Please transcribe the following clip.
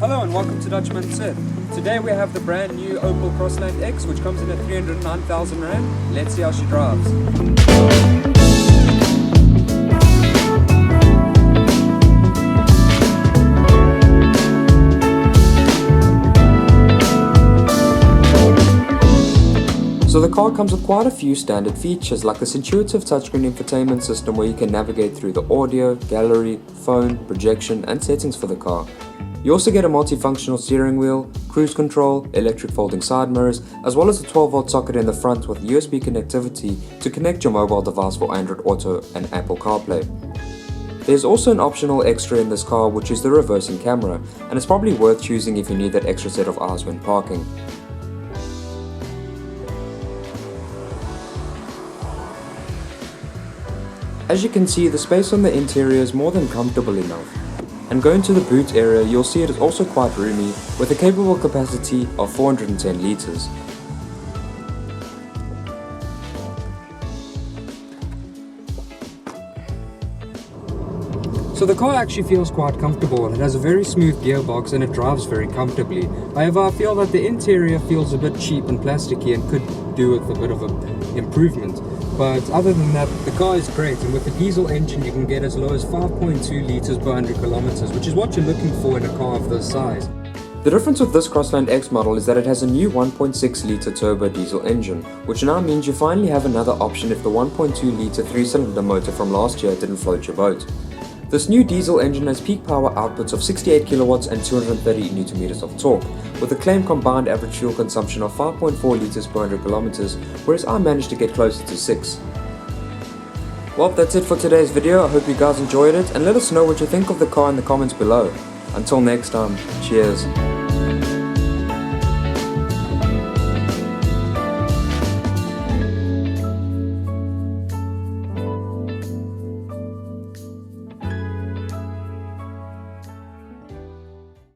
Hello and welcome to Dutchman Said. Today we have the brand new Opel Crossland X, which comes in at 309,000 Rand. Let's see how she drives. So the car comes with quite a few standard features like this intuitive touchscreen infotainment system where you can navigate through the audio, gallery, phone, projection and settings for the car. You also get a multifunctional steering wheel, cruise control, electric folding side mirrors, as well as a 12-volt socket in the front with USB connectivity to connect your mobile device for Android Auto and Apple CarPlay. There's also an optional extra in this car, which is the reversing camera, and it's probably worth choosing if you need that extra set of eyes when parking. As you can see, the space on the interior is more than comfortable enough. And going to the boot area, you'll see it is also quite roomy with a capable capacity of 410 litres. So the car actually feels quite comfortable. It has a very smooth gearbox and it drives very comfortably. However, I feel that the interior feels a bit cheap and plasticky and could do with a bit of an improvement. But other than that, the car is great, and with the diesel engine you can get as low as 5.2 litres per 100 kilometers, which is what you're looking for in a car of this size. The difference with this Crossland X model is that it has a new 1.6 litre turbo diesel engine, which now means you finally have another option if the 1.2 litre 3-cylinder motor from last year didn't float your boat. This new diesel engine has peak power outputs of 68 kilowatts and 230 Newton meters of torque, with a claimed combined average fuel consumption of 5.4 litres per 100 kilometers, whereas I managed to get closer to 6. Well, that's it for today's video. I hope you guys enjoyed it, and let us know what you think of the car in the comments below. Until next time, cheers.